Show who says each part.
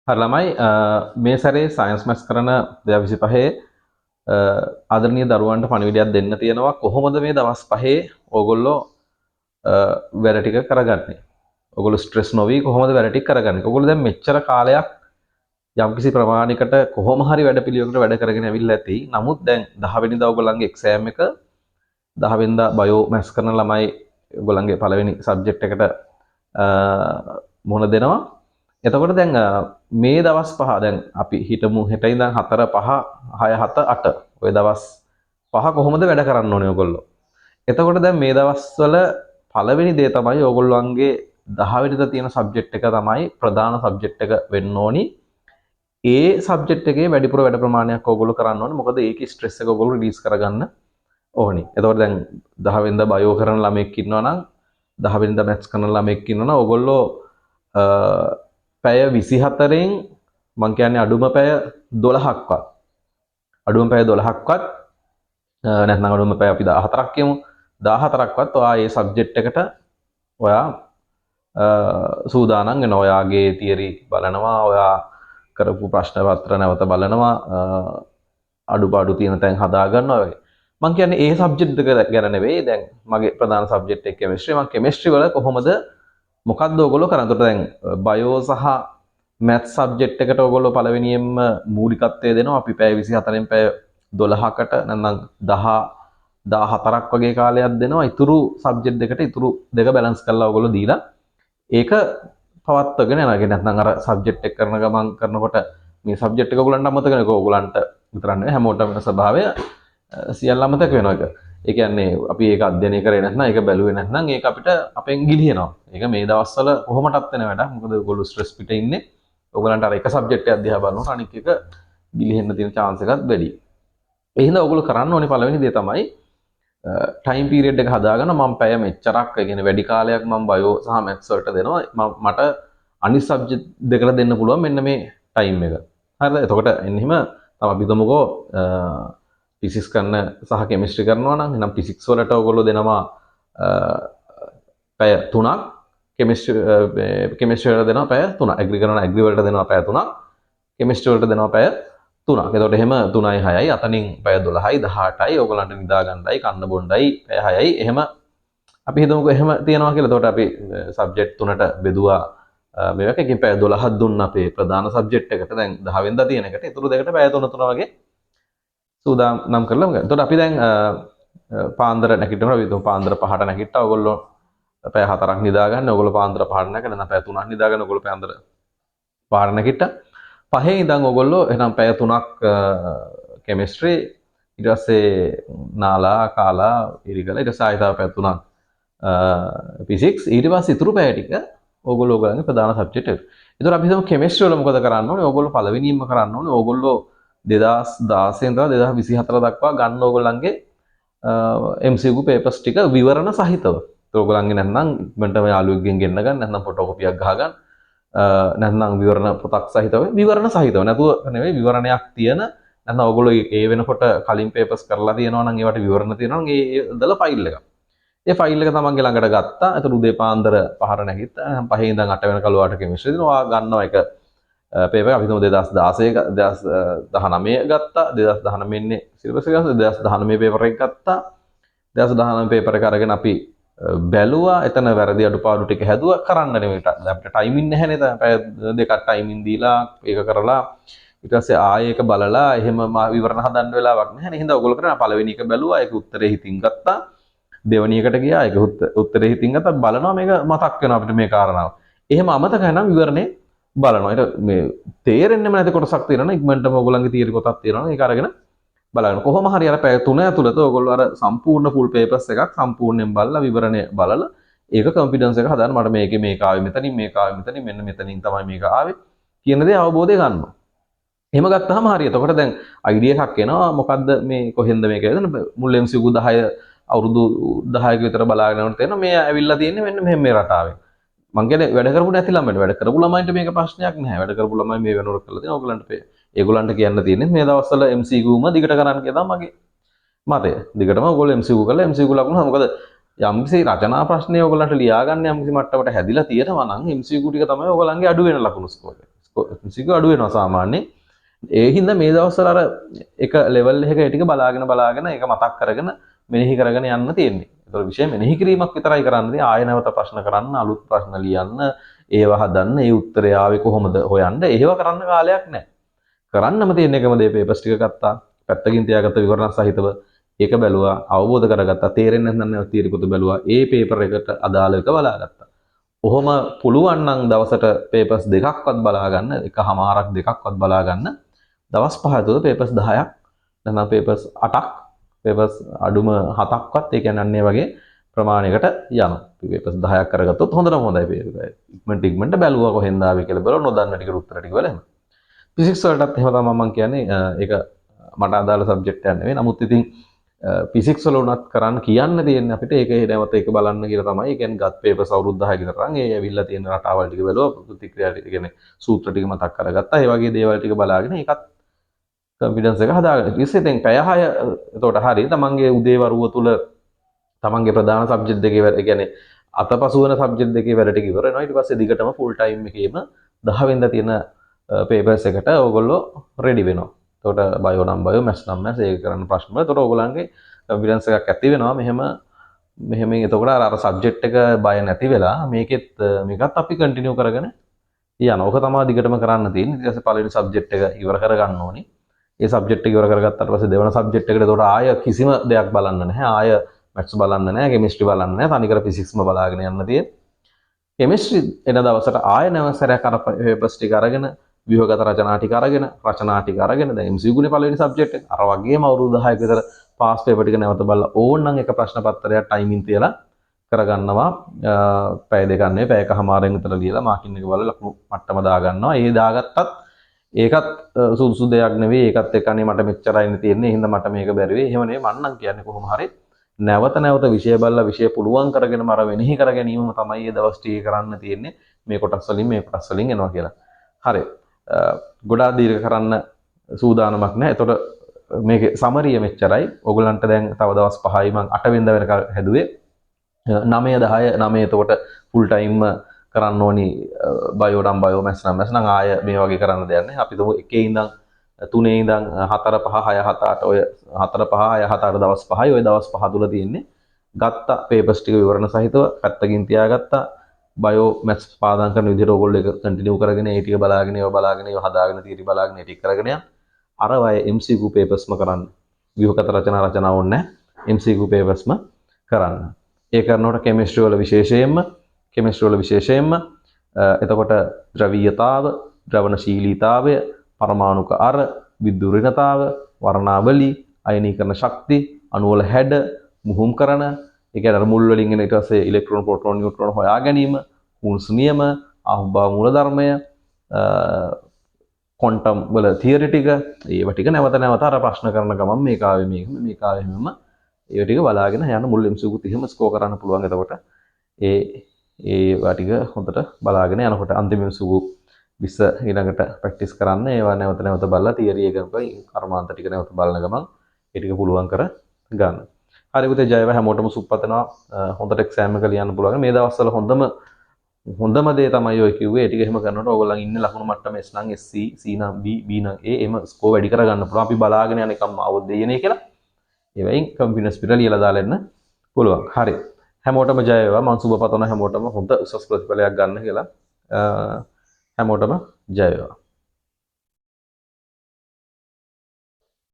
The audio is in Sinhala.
Speaker 1: හරි ළමයි මේ සැරේ සයන්ස් මැත්ස් කරන 2025 ආදරණීය දරුවන්ට පණිවිඩයක් දෙන්න තියෙනවා කොහොමද මේ දවස් පහේ ඕගොල්ලෝ වැඩ ටික කරගන්නේ. ඕගොල්ලෝ ස්ට්‍රෙස් නොවි කොහොමද වැඩ ටික කරගන්නේ. ඕගොල්ලෝ දැන් මෙච්චර කාලයක් යම්කිසි ප්‍රමාණයකට කොහොම හරි වැඩ පිළිවෙලකට වැඩ කරගෙන ඇවිල්ලා ඇති. නමුත් දැන් 10 වෙනිදා ඕගොල්ලන්ගේ එක්සෑම් එක 10 වෙනිදා බයෝ මැත්ස් කරන ළමයි ඕගොල්ලන්ගේ පළවෙනි සබ්ජෙක්ට් එකට මුහුණ දෙනවා. එතකොට දැන් මේ දවස් පහ දැන් අපි හිතමු හෙට ඉඳන් 4 5 6 7 8 ඔය දවස් පහ කොහොමද වැඩ කරන්න ඕනේ ඔයගොල්ලෝ. එතකොට දැන් මේ දවස්වල පළවෙනි දේ තමයි ඔයගොල්ලන්ගේ 10 වෙනිදා තියෙන සබ්ජෙක්ට් එක තමයි ප්‍රධාන සබ්ජෙක්ට් එක වෙන්න ඕනි. ඒ සබ්ජෙක්ට් එකේ වැඩිපුර වැඩ ප්‍රමාණයක් ඔයගොල්ලෝ කරන්න ඕනේ. මොකද ඒකේ ස්ට්‍රෙස් එක ඔයගොල්ලෝ රිලීස් කරගන්න ඕනි. එතකොට දැන් 10 වෙනිදා බයෝ කරන ළමෙක් ඉන්නවා නම් 10 වෙනිදා මැත්ස් කරන ළමෙක් ඉන්නවා නම් ඔයගොල්ලෝ පැය 24න් මං කියන්නේ අඩුම පැය 12ක්වත් නැත්නම් අඩුම පැය අපි 14ක් කියමු 14ක්වත් ඔයා මේ සබ්ජෙක්ට් එකට ඔයා සූදානම් වෙනවා. ඔයාගේ තියරි බලනවා, ඔයා කරපු ප්‍රශ්න පත්‍ර නැවත බලනවා, අඩුපාඩු තියෙන තැන් හදා ගන්නවා වගේ. මං කියන්නේ ඒ සබ්ජෙක්ට් එක ගැන නෙවෙයි. දැන් මගේ ප්‍රධාන සබ්ජෙක්ට් එක කෙමිස්ට්‍රි. මං කෙමිස්ට්‍රි වල කොහොමද මොකක්ද ඔයගොල්ලෝ කරන්නේ? එතකොට දැන් බයෝ සහ මැත්ස් සබ්ජෙක්ට් එකට ඔයගොල්ලෝ පළවෙනියෙන්ම මූලිකත්වය දෙනවා. අපි පැය 24න් පැය 12කට නැත්නම් 14ක් වගේ කාලයක් දෙනවා. ඉතුරු සබ්ජෙක්ට් දෙකට ඉතුරු දෙක බැලන්ස් කරලා ඔයගොල්ලෝ දීලා ඒක පවත්වාගෙන යනවා. නැත්නම් අර සබ්ජෙක්ට් එක කරන ගමන් කරනකොට මේ සබ්ජෙක්ට් එක ඔයගොල්ලන්ට අමතක වෙනවා. ඔයගොල්ලන්ට විතරක් නෙවෙයි හැමෝටම වෙන ස්වභාවය සියල්ල අමතක වෙනවා ඒක. ඒ කියන්නේ අපි ඒක අධ්‍යයනය කරේ නැත්නම් ඒක බැලුවේ නැත්නම් ඒක අපිට අපෙන් ගිලිහෙනවා. ඒක මේ දවස්වල කොහොමටත් වෙන වැඩක්. මොකද ඔයගොල්ලෝ ස්ට්‍රෙස් පිට ඉන්නේ. ඔයගොල්ලන්ට අර එක සබ්ජෙක්ට් එකක් දිහා බලනකොට අනිත් එක ගිලිහෙන්න තියෙන chance එකත් වැඩි. ඒ හින්දා ඔයගොල්ලෝ කරන්න ඕනේ පළවෙනි දේ තමයි ටයිම් පීරියඩ් එක හදාගන්න. මම පැය මෙච්චරක් ඒ කියන්නේ වැඩි කාලයක් මම බයෝ සහ මැත්ස් වලට දෙනවා. මට අනිත් සබ්ජෙක්ට් දෙකට දෙන්න පුළුවන් මෙන්න මේ ටයිම් එක. හරිද? එතකොට එන්න හිම තමයි අපි හිතමුකෝ ෆිසික්ස් කරන සහ කෙමිස්ට්‍රි කරනවා නම් එහෙනම් ෆිසික්ස් වලට ඔයගොල්ලෝ දෙනවා පැය 3ක්, කෙමිස්ට්‍රි වලට දෙනවා පැය 3ක්, ඇග්‍රි කරනවා ඇග්‍රි වලට දෙනවා පැය 3ක්, කෙමිස්ට්‍රි වලට දෙනවා පැය 3ක්. එතකොට එහෙම 3යි 6යි අතනින් පැය 12යි 18යි ඔයගොල්ලන්ට නිදා ගන්නයි කන්න බොන්නයි පැය 6යි. එහෙම අපි හිතමුකෝ එහෙම තියනවා කියලා. එතකොට අපි සබ්ජෙක්ට් 3ට බෙදුවා මේක. එකකින් පැය 12ක් දුන්න අපේ ප්‍රධාන සබ්ජෙක්ට් එකට. දැන් 10 වෙනිදා තියෙන එකට ඉතුරු දෙකට පැය 3 3 වගේ සූදානම් කරලා මොකද. එතකොට අපි දැන් පාන්දර නැගිටිනවා. අපි හිතමු පාන්දර 5ට නැගිට්ටා. ඔයගොල්ලෝ පැය 4ක් නිදා ගන්න. ඔයගොල්ලෝ පාන්දර 5ට නැගිටින නම් පැය 3ක් නිදා ගන්න. ඔයගොල්ලෝ පාන්දර 5ට නැගිට්ටා. 5 ඉඳන් ඔයගොල්ලෝ එහෙනම් පැය 3ක් කෙමිස්ට්‍රි, ඊට පස්සේ නාලා කාලා ඉරිගලා, ඊට පස්සේ ආයෙත් පැය 3ක් ෆිසික්ස්, ඊට පස්සේ ඉතුරු පැය ටික ඔයගොල්ලෝ ඔයගලගේ ප්‍රධාන සබ්ජෙක්ට් එක. ඒතර අපි හිතමු කෙමිස්ට්‍රි වල මොකද කරන්න ඕනේ? ඔයගොල්ලෝ පළවෙනියෙන්ම කරන්න ඕනේ ඔයගොල්ලෝ 2016 ඉඳලා 2024 දක්වා ගන්න ඕගොල්ලන්ගේ MCQ papers ටික විවරණ සහිතව. ඔයගොල්ලන්ගේ නැත්නම් ඉක්මනටම යාළුවෙක්ගෙන් ගෙන්න ගන්න, නැත්නම් ෆොටෝකොපියක් ගහ ගන්න, නැත්නම් විවරණ පොතක් සහිතව, විවරණ සහිතව. නැතුව නෙවෙයි විවරණයක් තියෙන. නැත්නම් ඔයගොල්ලෝ ඒ වෙනකොට කලින් papers කරලා තියෙනවා නම් ඒවට විවරණ තියෙනවා නම් ඒ දල ෆයිල් එක. ඒ ෆයිල් එක තමන්ගේ ළඟට ගත්තා. ඒතර උදේ පාන්දර 5ට නැගිට්ටා. 5 ඉඳන් 8 වෙනකල් ඔයාට කෙමිස්ට්‍රි දෙනවා. ගන්නවා එක පේපර් අපි හිතමු 2016 2019 ගත්තා. 2019 ඉන්නේ සිලබස් එක ගත්තා. 2019 පේපර් එක ගත්තා. 2019 පේපර් එක අරගෙන අපි බැලුවා. එතන වැරදි අඩුපාඩු ටික හැදුවා. කරන්න නෙමෙයි. අපිට ටයිමින් නැහැනේ. පැය දෙකක් ටයිමින් දීලා ඒක කරලා ඊට පස්සේ ආයෙ එක බලලා එහෙම විවරණ හදන්න වෙලාවක් නැහැ නේ. හින්දා ඔයගොල්ලෝ කරන පළවෙනි එක බැලුවා. ඒක උත්තරේ හිතින් ගත්තා. දෙවෙනි එකට ගියා. ඒක උත්තරේ හිතින් ගත්තා. බලනවා මේක මතක් වෙනවා අපිට මේ කාරණාව. එහෙම අමතකයි නම් විවරණේ බලනවා. ඒක මේ තේරෙන්නෙම නැති කොටසක් තියෙනවා. ඉක්මනටම ඔයගොල්ලන්ගේ තියරි පොතක් තියෙනවා. ඒක අරගෙන බලන්න. කොහොම හරි අර පැය 3 ඇතුළත ඔයගොල්ලෝ අර සම්පූර්ණ ෆුල් පේපර්ස් එකක් සම්පූර්ණයෙන් බලලා විවරණය බලලා ඒක කොන්ෆිඩන්ස් එක හදාන්න. මට මේකේ මේක ආවේ මෙතනින්, මේක ආවේ මෙතනින්, මෙන්න මෙතනින් තමයි මේක ආවේ කියන දේ අවබෝධය ගන්නවා. එහෙම ගත්තාම හරි. එතකොට දැන් අයිඩියා එකක් එනවා. මොකද්ද මේ කොහෙන්ද මේක එන්නේ? මුල් MCQ 10 අවුරුදු 10ක විතර බලාගෙන යනකොට තේරෙනවා මේ ඇවිල්ලා තියෙන්නේ මෙන්න මෙහෙම මේ රටාවෙන්. මං කියන්නේ වැඩ කරපු නැති ළමයින්ට, වැඩ කරපු ළමයින්ට මේක ප්‍රශ්නයක් නැහැ. වැඩ කරපු ළමයි මේ වෙනකොට කරලා තියෙනවා. ඔයගලන්ට ඒගොල්ලන්ට කියන්න තියෙන්නේ මේ දවස්වල MCQම දිගට කරන්න කියලා මගේ මතය. දිගටම ඔයගොල්ලෝ MCQ කරලා MCQ ලකුණු. මොකද යම්කිසි රචනා ප්‍රශ්නය ඔයගලන්ට ලියා ගන්න යම්කිසි මට්ටමකට හැදිලා තියෙනවා නම් MCQ ටික තමයි ඔයගලන්ගේ අඩු වෙන ලකුණු ස්කෝර් MCQ අඩු වෙනවා සාමාන්‍යයෙන්. ඒ හින්දා මේ දවස්වල අර එක ලෙවල් එකක ඒ ටික බලාගෙන ඒක මතක් කරගෙන මෙනෙහි කරගෙන යන්න තියෙන්නේ. ඒතකොට විෂය මෙනෙහි කිරීමක් විතරයි කරන්න තියෙන්නේ. ආයෙ නැවත ප්‍රශ්න කරන්න, අලුත් ප්‍රශ්න ලියන්න, ඒව හදන්න, ඒ උත්තරය ආවේ කොහොමද හොයන්න, එහෙම කරන්න කාලයක් නැහැ. කරන්නම තියෙන එකම දේ පේපර්ස් ටික ගත්තා, පැත්තකින් තියාගත්ත විවරණ සහිතව ඒක බැලුවා, අවබෝධ කරගත්තා, තේරෙන්නේ නැත්නම් නැවත තියරි පොත බැලුවා, ඒ පේපර් එකට අදාළ එක බලාගත්තා. ඔහොම පුළුවන් නම් දවසට පේපර්ස් දෙකක්වත් බලා ගන්න, එකමාරක් දෙකක්වත් බලා ගන්න. දවස් 5 ඇතුළත පේපර්ස් 10ක් නැත්නම් පේපර්ස් 8ක්, පේපර්ස් අඩුම 7ක්වත් ඒ කියන්නේ අන්නේ වගේ ප්‍රමාණයකට යනවා. පේපර්ස් 10ක් කරගත්තොත් හොඳටම හොඳයි පේපර්. ඉක්මනට බැලුවා කොහෙන්ද ආවේ කියලා බලලා නොදන්න ටික උත්තර ටික වල එහෙම. ෆිසික්ස් වලටත් එහෙම තමයි මම කියන්නේ. ඒක මට අදාළ සබ්ජෙක්ට් එකක් නෙවෙයි. නමුත් ඉතින් ෆිසික්ස් වල උනත් කරන්න කියන්න තියෙන්නේ අපිට ඒක නැවත ඒක බලන්න කියලා තමයි. ඒ කියන්නේ ගත් පේපර්ස් අවුරුදු 10 කට තරම් ඒ ඇවිල්ලා තියෙන රටාවල් ටික බැලුවා, ප්‍රතික්‍රියා ටික කියන්නේ සූත්‍ර ටික මතක් කරගත්තා. ඒ වගේ දේවල් ටික බලාගෙන ඒකත් කොන්ෆිඩන්ස් එක හදාගන්න. ඊටසේ දැන් පැය 6 එතකොට හරිය තමන්ගේ උදේවරුව තුල තමන්ගේ ප්‍රධාන සබ්ජෙක්ට් දෙකේ වැඩ, ඒ කියන්නේ අතපසු වෙන සබ්ජෙක්ට් දෙකේ වැඩ ටික ඉවර වෙනවා. ඊට පස්සේ දිගටම ෆුල් ටයිම් එකේම 10 වෙනිදා තියෙන පේපර්ස් එකට ඕගොල්ලෝ රෙඩි වෙනවා. එතකොට බයෝ නම් බයෝ, මැත්ස් නම් මැත්ස් ඒක කරන්න ප්‍රශ්න වල. එතකොට ඕගොල්ලන්ගේ කොන්ෆිඩන්ස් එකක් ඇති වෙනවා. මෙහෙම එතකොට අර සබ්ජෙක්ට් එක බය නැති වෙලා මේකත් අපි කන්ටිනියු කරගෙන යනවා. ඕක තමයි දිගටම කරන්න තියෙන්නේ. ඊට පස්සේ පළවෙනි සබ්ජෙක්ට් එක ඉවර කරගන්න ඕනේ. ඒ සබ්ජෙක්ට් එක ඉවර කරගත්තාට පස්සේ දෙවන සබ්ජෙක්ට් එකට එතකොට ආය කිසිම දෙයක් බලන්න නැහැ. ආය මැත්ස් බලන්න නැහැ, කෙමිස්ට්‍රි බලන්න නැහැ. තනිකර ෆිසික්ස්ම බලාගෙන යන්න තියෙන්නේ. කෙමිස්ට්‍රි එන දවසට ආය නැවත සැරයක් අර පේපර්ස් ටික අරගෙන, ව්‍යුහගත රචනා ටික අරගෙන දැන් MCQ නේ පළවෙනි සබ්ජෙක්ට් එක. අර වගේම අවුරුදු 10ක විතර පාස් පේපර් ටික නැවත බලලා ඕනනම් එක ප්‍රශ්න පත්‍රයක් ටයිමින් තියලා කරගන්නවා. පැය දෙකක් නෙවෙයි, පැයකමාරෙන් විතර ලියලා මාකින් එක බලලා ලකුණු මට්ටම දාගන්නවා. ඒ දාගත්තත් ඒකත් සුදුසු දෙයක් නෙවෙයි. ඒකත් එක්කනේ මට මෙච්චරයි තියෙන්නේ. එහෙනම් මට මේක බැරි වෙයි. එහෙම නෙවෙයි. මන්නම් කියන්නේ කොහොම හරි නැවත විෂය බලලා විෂය පුළුවන් කරගෙන මර වෙනෙහි කර ගැනීමම තමයි මේ දවස් ටිකේ කරන්න තියෙන්නේ. මේ කොටස් වලින් එනවා කියලා. හරි. ගොඩාක් දීර්ඝ කරන්න සූදානමක් නැහැ. එතකොට මේකේ සමරිය මෙච්චරයි. ඕගොල්ලන්ට දැන් තව දවස් 5යි මම 8 වෙනිදා වෙනකල් හැදුවේ. 9 10 9 එතකොට ෆුල් ටයිම් කරන්න ඕනි. බයෝ නම් බයෝ, මැත්ස් නම් ආය මේ වගේ කරන්න දෙයක් නැහැ. අපි තුමු 1 ඉඳන් 3 ඉඳන් 4 5 6 7 8 ඔය 4 5 6 7 8 දවස් 5යි. ඔය දවස් 5 තුල තියෙන්නේ ගත්ත පේපර්ස් ටික විවරණ සහිතව පැත්තකින් තියාගත්තා. බයෝ මැත්ස් පාදම් කරන විදිහට ඕගොල්ලෝ ඒක කන්ටිනියු කරගෙන ඒ ටික බලාගෙන ඒව හදාගෙන තියරි බලාගෙන ඒ ටික කරගෙන යන්න. අර වය MCQ පේපර්ස්ම කරන්න. ව්‍යුහගත රචනා ඕනේ නැහැ. MCQ පේපර්ස්ම කරන්න. ඒ කරනකොට කෙමිස්ට්‍රි වල විශේෂයෙන්ම එතකොට ද්‍රවීයතාව, ද්‍රවණශීලීතාවය, පරමාණුක අර, විද්‍යුරිනතාව, වර්ණාවලි, අයනීකරණ ශක්ති, අණු වල හැඩ, මුහුම් කරන, ඒ කියන්නේ අර මුල් වලින් එන ඊට පස්සේ ඉලෙක්ට්‍රෝන, ප්‍රෝටෝන, නියුට්‍රෝන හොයා ගැනීම, හුන්ස් නියම, අහුභාව මූලධර්මය, ක්වොන්ටම් වල තියරි ටික, ඒව ටික නැවත අර ප්‍රශ්න කරන ගමන් මේක ආවේ මෙහෙම ඒව ටික බලාගෙන යන මුල් MCQ එහෙම ස්කෝර් කරන්න පුළුවන්. එතකොට ඒවා ටික හොඳට බලාගෙන යනකොට අන්තිම MCQ 20 ඊළඟට ප්‍රැක්ටිස් කරන්න. ඒවා නැවත බලලා තියරි එක කර්මාන්ත ටික නැවත බලන ගමන් ඒ ටික පුළුවන් කර ගන්න. හරි පුතේ, ජය වේවා. හැමෝටම සුබපතනවා. හොඳට එක්සෑම් එක ලියන්න පුළුවන්. මේ දවස්වල හොඳම දේ තමයි ඔය කිව්වේ. ඒ ටික එහෙම කරනකොට ඕගොල්ලන් ඉන්නේ ලකුණු මට්ටම S නම් SC, C නම් B, B නම් A එහෙම ස්කෝර් වැඩි කරගන්න පුළුවන්. අපි බලාගෙන යන එකම අවුත් දෙයනේ කියලා. ඒ වයින් කොන්ෆිඩන්ස් පිට ලියලා දාලා එන්න පුළුවන්. හරි. හැමෝටම ජය වේවා. මම සුබපතනවා හැමෝටම හොඳ උසස් ප්‍රතිඵලයක් ගන්න කියලා. හැමෝටම ජය වේවා.